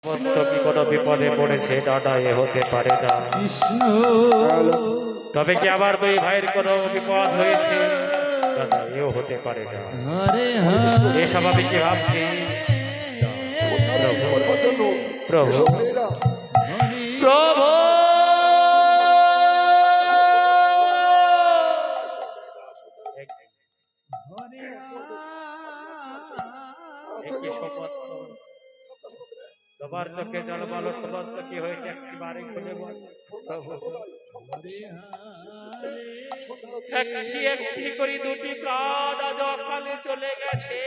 সমস্ত কি কোনো বিপদে পড়েছে দাদা, এ হতে পারে না। কৃষ্ণ তবে কি আবার দুই ভাইয়ের কোনো বিপদ হয়েছে দাদা, এও হতে পারে না। হরে এসব আমি কি ভাবছি প্রভু প্রভু প্রভু তোমার চোখে জল বলো, সমস্ত কি হয়েছে একটি বাড়ি খুলে বল প্রভু। একটি একটি করে দুটি প্রাণ আজ অকালে চলে গেছে।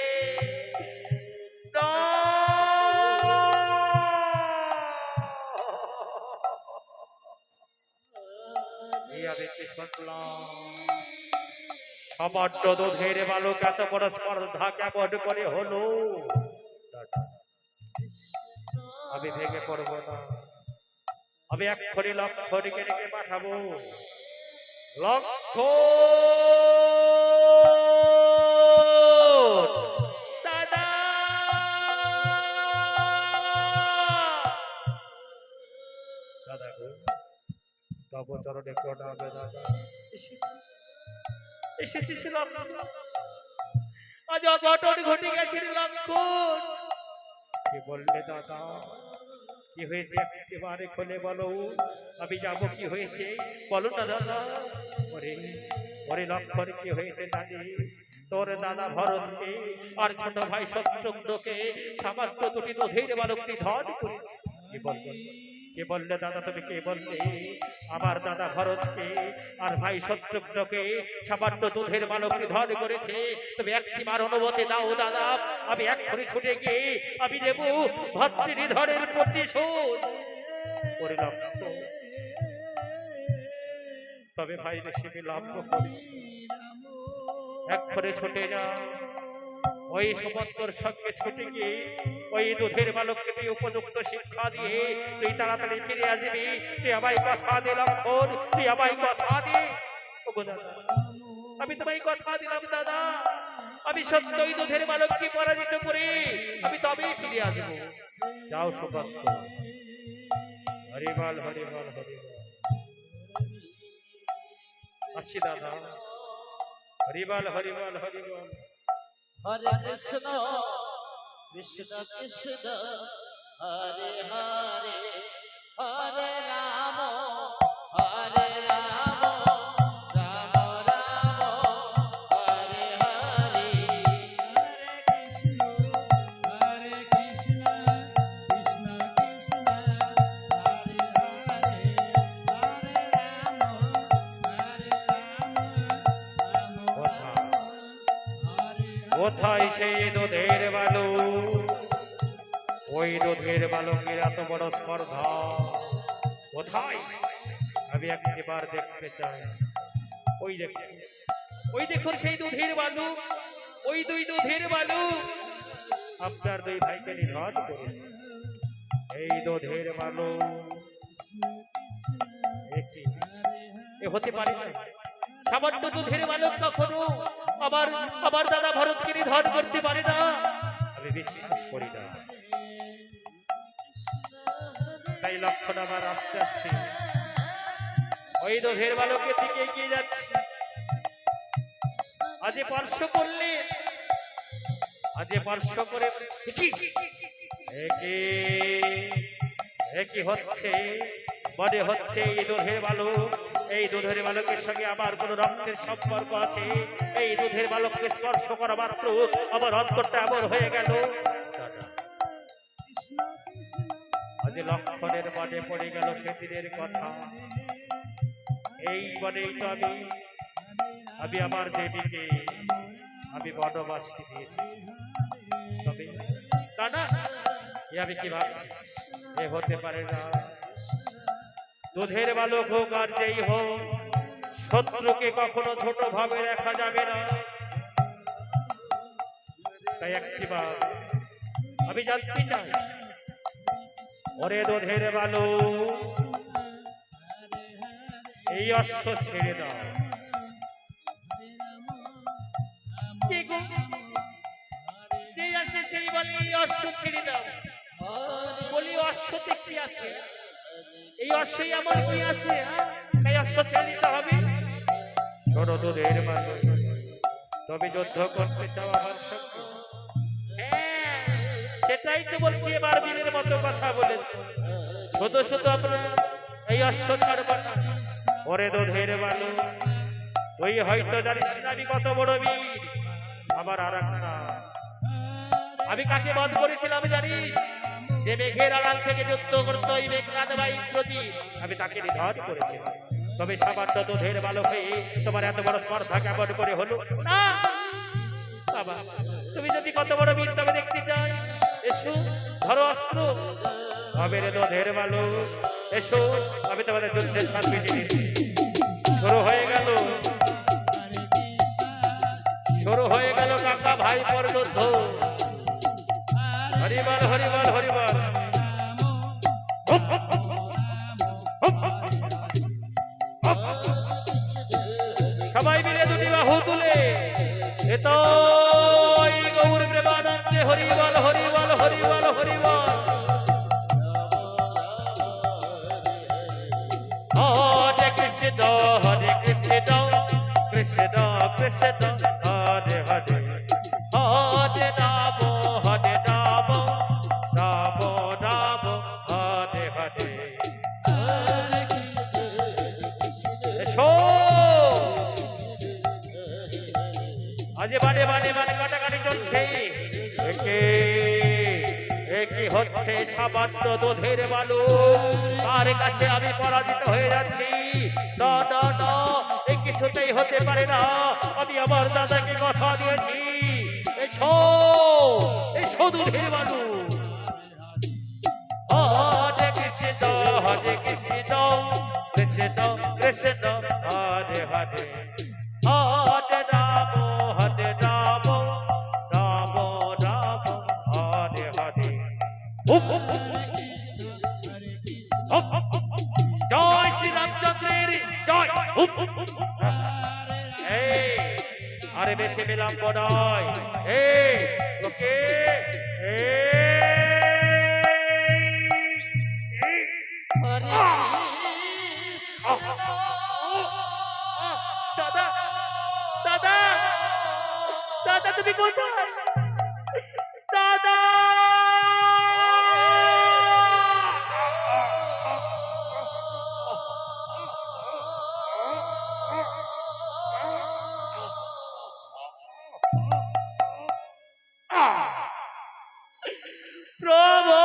আমি কি শুনলাম, সমগ্র দুধের বালক এত বড় স্পর্ধা কেমন করে হলো? আমি ভেঙে পড়বো না, আমি এক্ষুনি লক্ষ্মণকে রেখে পাঠাবো। লক্ষ্মণ দাদা, দাদা গো তব চরণে প্রণাম দাদা। এসেছিস লক্ষ্মণ, আজ অঘটন ঘটে গেছে লক্ষ্মণ। কি বললে দাদা, কি হয়েছে একেবারে খুলে বলো, আমি যাবো। কি হয়েছে বলো না দাদা। ওরে ওরে লক্ষ্মণ, কি হয়েছে জানিস? তোর দাদা ভরতকে আর ছোট ভাই শত্রুঘ্নকে সামান্য দুটি দুধের বালকটি ধন করেছে। কি বললে, কে বললে দাদা, তুমি কে বললে? আমার দাদা ভরতকে আর ভাই শত্রুঘ্নকে সামান্য দুধের বালকটি ধন করেছে। তুমি একটিবার অনুমতি দাও দাদা, আমি এক্ষুনি ছুটে গিয়ে আমি নেব ভদ্রনিধনের প্রতিশোধ। ওরে লক্ষ্মণ, তবে ভাই বেশি বিলম্ব করিস, এক্ষুনি ছুটে যা। ওই সুমন্তর সঙ্গে ছুটে গিয়ে ওই দুধের বালককে তুই উপযুক্ত শিক্ষা দিয়ে তুই তাড়াতাড়ি ফিরে আসবি। তুই আমায় কথা দে লক্ষ্মণ, তুই আমায় কথা দে। আমি তোমায় কথা দিলাম দাদা, আমি সত্যই দুধের বালককে পরাজিত করে আমি তবেই ফিরে আসবো। যাও সুমন্ত। হরিবল হরিবল হরিবল। আসি দাদা। হরিবল হরিবল হরিবল। হরে কৃষ্ণ কৃষ্ণ কৃষ্ণ হরে হরে হরে রাম হরে রাম রাম রাম হরে হরে। হরে কৃষ্ণ কৃষ্ণ কৃষ্ণ হরে হরে হরে রাম রাম কোথায় সেই দুধের বালক? ওই দুধের বালকের এত বড় স্পর্ধা কোথায়? আমি একবার দেখতে চাই। ওই দেখুন, ওই দেখুন সেই দুধের বালক, ওই দুই দুধের বালক আপনার দুই ভাইকে নিধন করেছে। এই দুধের বালক এ হতে পারে না। সামান্য দুধের বালক কখনো আমার আমার দাদা ভরতকে নিধন করতে পারে না, আমি বিশ্বাস করি না। তাই লক্ষণ আমার আস্তে আস্তে ওই দুধের বালকের দিকে এগিয়ে যাচ্ছে। আজ স্পর্শ করলে, আজ স্পর্শ করে কি হচ্ছে? মনে হচ্ছে এই দুধের বালক, এই দুধের বালকের সঙ্গে আমার কোন রক্তের সম্পর্ক আছে। এই দুধের বালককে স্পর্শ করা মাত্র আমার অন্তরটা এমন হয়ে গেল। আজ লক্ষণের মনে পড়ে গেল সেদিনের কথা। এই বনেই তো আমি আমার দেবীকে আমি বনবাসী দিয়েছি। তবে দাদা, এ আমি কি ভাবছি, এ হতে পারে না। দুধের বালক হোক আর যেই হোক, শত্রুকে কখনো ছোট ভাবে দেখা যাবে না। তাই একটিবার আমি যাচ্ছি চাই। ওরে দুধের বালক, এই অশ্ব ছেড়ে দাও। যে আসে সেই বলে এই অশ্ব ছেড়ে দাও। হরে বলি অশ্বতে কি আছে? এই অশ্বই এমন কি আছে? হ্যাঁ? তাই অশ্ব ছেড়ে দিতে হবে? ছোট দুধের বালু, তবে যুদ্ধ করতে চাও আমার সঙ্গে? হ্যাঁ, সেটাই তো বলছি, এবার বীরের মতো কথা বলেছে। শুধু শুধু আপনার এই অশ্ব ছাড়ব না। ওরে দুধের বালু, তুই হয়তো জানিস না আমি কত বড় বীর। আমার আর একটা, আমি কাকে বধ করেছিলাম জানিস? যে মেঘের আড়াল থেকে যুদ্ধ করতো ওই মেঘনাথ বা ইন্দ্রজিৎ, আমি তাকে নিধন করেছিলাম। তবে সামান্য দুধের বালক হয়ে তোমার এত বড় স্পর্ধা কেমন করে হলো? না বাবা, তুমি যদি কত বড় বীর তবে দেখতে চাই, এসো ধরো অস্ত্র। তবে রে দুধের বালক, এসো, আমি তোমাদের যুদ্ধের সাথে শুরু হয়ে গেল, শুরু হয়ে গেল কাকা ভাই পর যুদ্ধ। হরিবল হরিবল হরিবল। সবাই মিলে দুটি বাহু তুলে এতই গৌর প্রেমানন্দে হরিবল হরিবল হরিবল হরিবল। হরে কৃষ্ণ হরে কৃষ্ণ কৃষ্ণ কৃষ্ণ হরে হরে, হরে রাম হরে রাম রাম রাম হরে হরে। এসো আজ বারে বারে বারে কাটাকাটি চলছে। একে একে হচ্ছে সামান্য দুধের বালু, তার কাছে আমি পরাজিত হয়ে যাচ্ছি। না না না, এ কিছুতেই হতে পারে না। আমি আমার দাদাকে কথা দিয়েছি। এসো এসো দুধের বালু। হরে কৃষ্ণ হরে কৃষ্ণ কৃষ্ণ কৃষ্ণ হরে হরে, হরে রাম হরে রাম রাম রাম হরে হরে। জয় শ্রী রামচন্দ্রের জয়। আরে বেশি বিলম্ব নয়। ওকে দাদা দাদা দাদা, তুমি কোথায় দাদা? প্রভু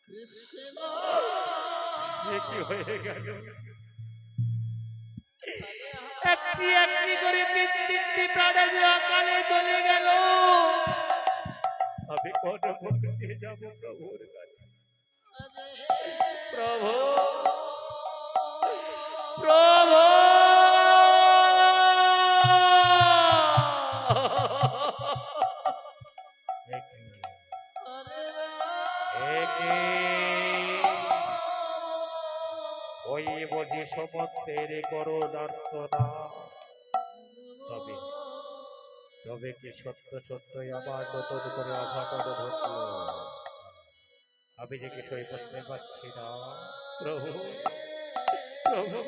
কৃষ্ণ কি হয়ে গেল? একটি একটি করে তিন তিনটি প্রাণে যে অকালে চলে গেল। আমি কোন মুখ দিয়ে যাব প্রভুর কাছে? প্রভু প্রভু ওই বুঝি সমুদ্রের করুণার্তনা। তবে তবে কি সত্য সত্যই আবার নতুন করে অঘটন ঘটল? আমি যে কিছুই বুঝতে পারছি না। প্রভু প্রভু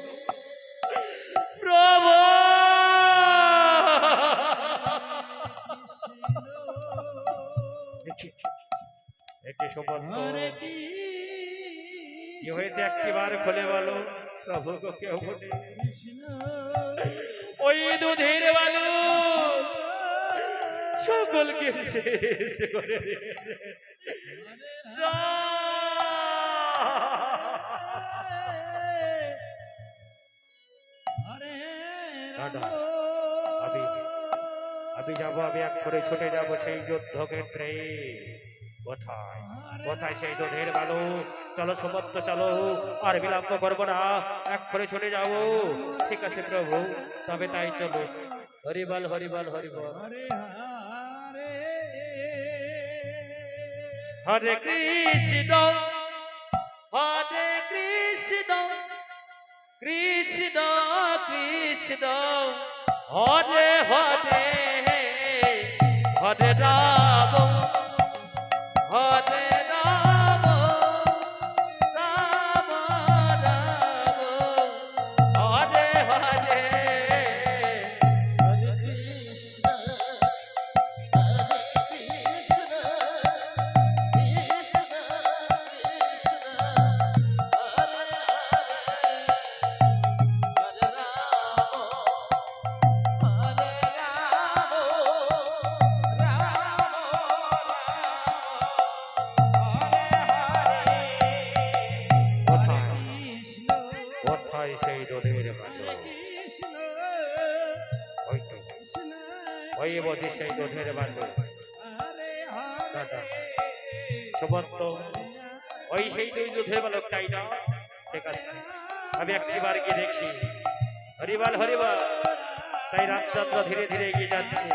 প্রভু একে সমুদ্র কি হয়েছে একটিবার খুলে বলো প্রভু গো। কেউ বলে ওই দুধের বালু সকলকে শেষ করে দিয়েছে। আমি যাবো, আমি এক করে ছুটে যাবো সেই যুদ্ধক্ষেত্রে। কোথায় কোথায় সেই দুধের বালু? চলো সমস্ত চলো, আর বিলম্ব করবো না, এক করে ছুটে যাবো। ঠিক আছে প্রভু, তবে তাই চলো। হরিবল হরিবল হরিবল। হরে কৃষ্ণ হরে কৃষ্ণ কৃষ্ণ কৃষ্ণ হরে হরে হরে রাম হরে রাম রাম রাম হরে হরে হরে কৃষ্ণ কৃষ্ণ কৃষ্ণ হরে হরে হরে রাম কোথায় সেই দোধের বালক ওই তো ওই বোধি সেই দোধের বালক দাদা সুমন্ত ওই সেই দুই দুধের বালক তাই না ঠিক আছে আমি একটিবার গিয়ে দেখি হরিবাল হরিবাল তাই রামচন্দ্র ধীরে ধীরে এগিয়ে যাচ্ছে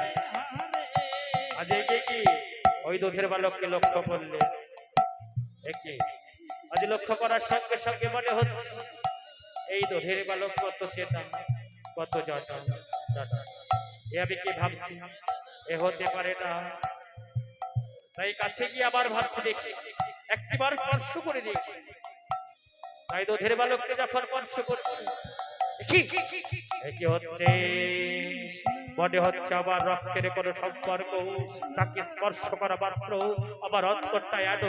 আজ এগিয়ে কি ওই দুধের বালককে লক্ষ্য করলে একে আজ লক্ষ্য করার সঙ্গে সঙ্গে মনে হচ্ছে এই দুধের বালক কত চেতন কত যতন এ আমি কি ভাবছি এ হতে পারে না তাই কাছে গিয়ে আবার ভাবছি দেখি একটিবার স্পর্শ করে দেখি তাই দুধের বালককে যখন স্পর্শ করছি কি হচ্ছে মনে হচ্ছে আবার রক্তের কোন সম্পর্ক তাকে স্পর্শ করা মাত্র আবার অন্তরটা এত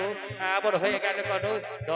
এমন হয়ে গেল কেন